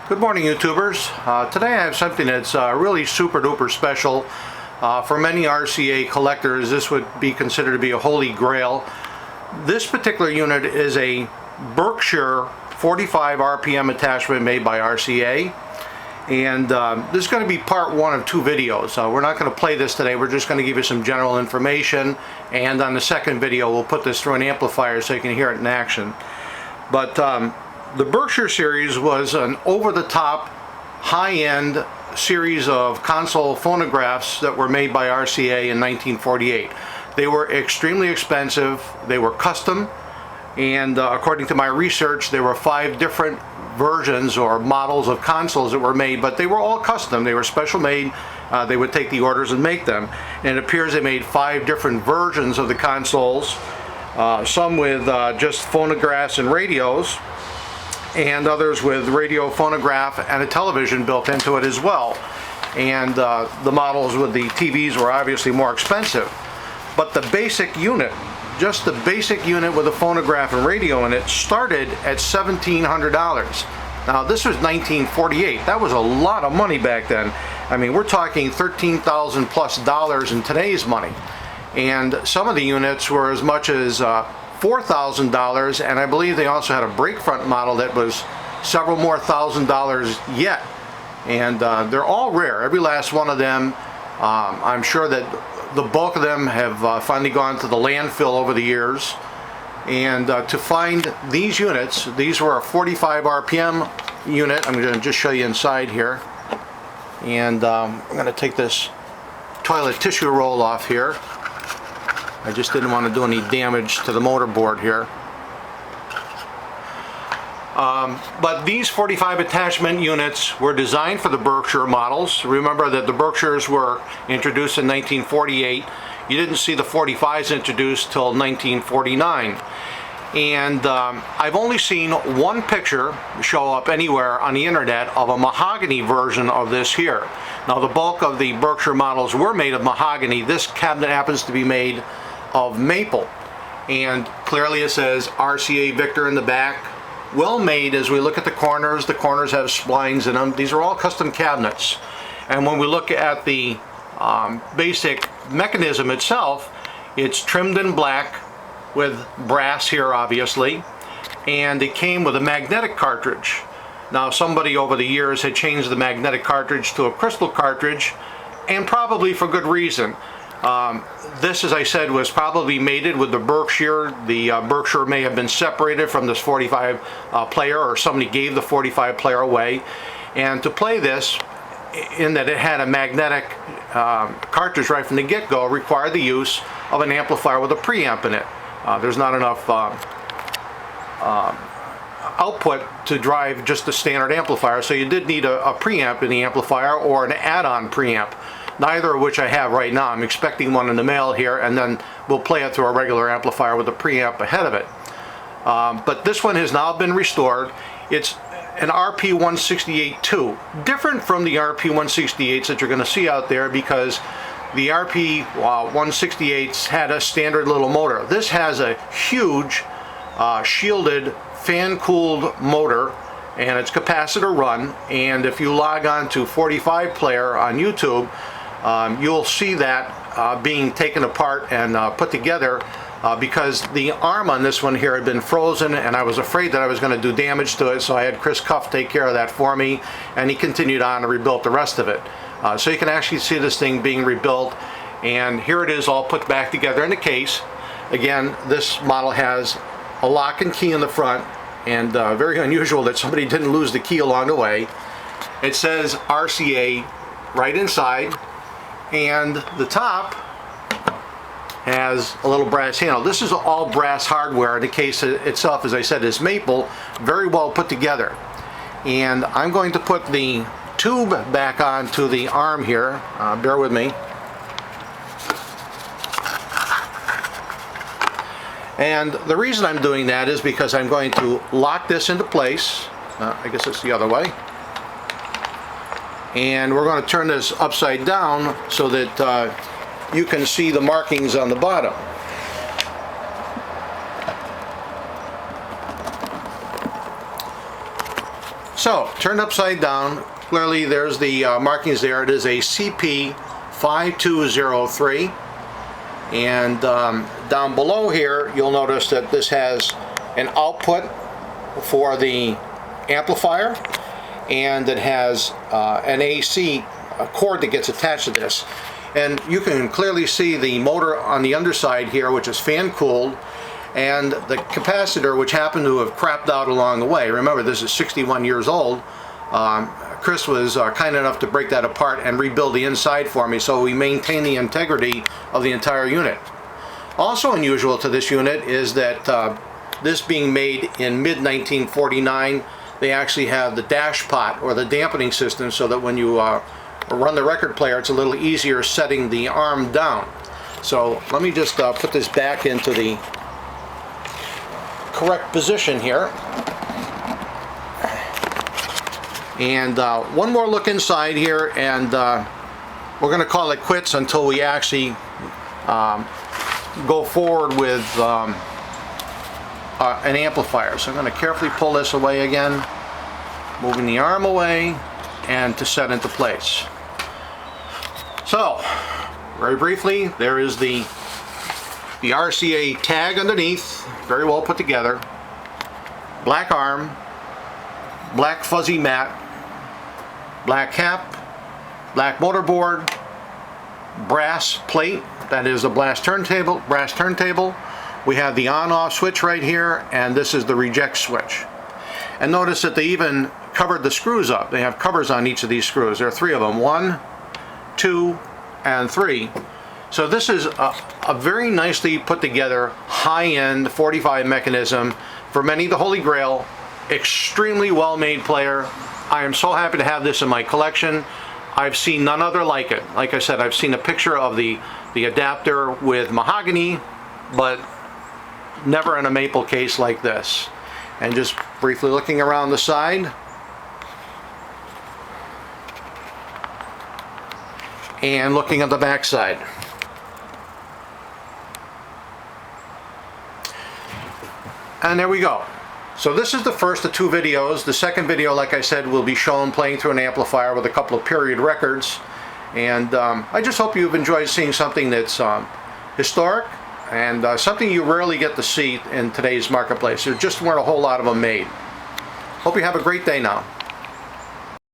Good morning, YouTubers. Today I have something that's really super duper special. For many RCA collectors, this would be considered to be a holy grail. This particular unit is a Berkshire 45 RPM attachment made by RCA. And this is going to be part one of two videos. We're not going to play this today, we're just going to give you some general information. And on the second video, we'll put this through an amplifier so you can hear it in action. But the Berkshire series was an over-the-top, high-end series of console phonographs that were made by RCA in 1948. They were extremely expensive, they were custom, and according to my research, there were 5 different versions or models of consoles that were made, but they were all custom. They were special made. They would take the orders and make them. And it appears they made 5 different versions of the consoles, some with just phonographs and radios, and others with radio, phonograph, and a television built into it as well. And the models with the TVs were obviously more expensive. But the basic unit, just the basic unit with a phonograph and radio in it, started at $1,700. Now this was 1948. That was a lot of money back then. I mean, we're talking $13,000 plus in today's money. And some of the units were as much as $4,000, and I believe they also had a break front model that was several more $1,000s yet. And they're all rare, every last one of them. I'm sure that the bulk of them have finally gone to the landfill over the years. And to find these units, these were a 45 RPM unit. I'm going to just show you inside here. And I'm going to take this toilet tissue roll off here. I just didn't want to do any damage to the motor board here. But these 45 attachment units were designed for the Berkshire models. Remember that the Berkshires were introduced in 1948. You didn't see the 45s introduced till 1949. And I've only seen one picture show up anywhere on the internet of a mahogany version of this here. Now the bulk of the Berkshire models were made of mahogany. This cabinet happens to be made of maple. And clearly it says RCA Victor in the back. Well made. As we look at the corners have splines in them. These are all custom cabinets. And when we look at the basic mechanism itself, it's trimmed in black with brass here obviously, and it came with a magnetic cartridge. Now somebody over the years had changed the magnetic cartridge to a crystal cartridge, and probably for good reason. This, as I said, was probably mated with the Berkshire. The Berkshire may have been separated from this 45 player, or somebody gave the 45 player away. And to play this, in that it had a magnetic cartridge right from the get-go, required the use of an amplifier with a preamp in it. There's not enough output to drive just a standard amplifier, so you did need a preamp in the amplifier or an add-on preamp. Neither of which I have right now. I'm expecting one in the mail here, and then we'll play it through a regular amplifier with a preamp ahead of it. But this one has now been restored. It's an RP168-2, different from the RP168s that you're going to see out there, because the RP168s had a standard little motor. This has a huge shielded fan-cooled motor, and it's capacitor run. And if you log on to 45 player on YouTube, you'll see that being taken apart and put together because the arm on this one here had been frozen, and I was afraid that I was going to do damage to it, so I had Chris Cuff take care of that for me, and he continued on and rebuilt the rest of it. So you can actually see this thing being rebuilt, and here it is all put back together in the case. Again, this model has a lock and key in the front, and very unusual that somebody didn't lose the key along the way. It says RCA right inside, and the top has a little brass handle. This is all brass hardware. The case itself, as I said, is maple, very well put together. And I'm going to put the tube back onto the arm here. Bear with me. And the reason I'm doing that is because I'm going to lock this into place. I guess it's the other way. And we're going to turn this upside down so that you can see the markings on the bottom. So, turned upside down, clearly there's the markings there. It is a CP5203. And down below here, you'll notice that this has an output for the amplifier, and it has an AC cord that gets attached to this. And you can clearly see the motor on the underside here, which is fan cooled, and the capacitor, which happened to have crapped out along the way. Remember, this is 61 years old. Chris was kind enough to break that apart and rebuild the inside for me, so we maintain the integrity of the entire unit. Also unusual to this unit is that this being made in mid-1949, they actually have the dash pot or the dampening system, so that when you run the record player, it's a little easier setting the arm down. So let me just put this back into the correct position here. And one more look inside here, and we're going to call it quits until we actually go forward with an amplifier. So I'm going to carefully pull this away again, moving the arm away, and to set into place. So, very briefly, there is the RCA tag underneath, very well put together, black arm, black fuzzy mat, black cap, black motorboard, brass plate, that is a brass turntable. We have the on-off switch right here, and this is the reject switch. And notice that they even covered the screws up. They have covers on each of these screws. There are 3 of them, 1, 2, and 3. So this is a very nicely put together high-end 45 mechanism. For many, the Holy Grail. Extremely well-made player. I am so happy to have this in my collection. I've seen none other like it. Like I said, I've seen a picture of the adapter with Mahogany, but never in a maple case like this. And just briefly looking around the side, and looking at the back side. And there we go. So this is the first of 2 videos. The second video, like I said, will be shown playing through an amplifier with a couple of period records. And I just hope you've enjoyed seeing something that's historic and something you rarely get to see in today's marketplace. There just weren't a whole lot of them made. Hope you have a great day now.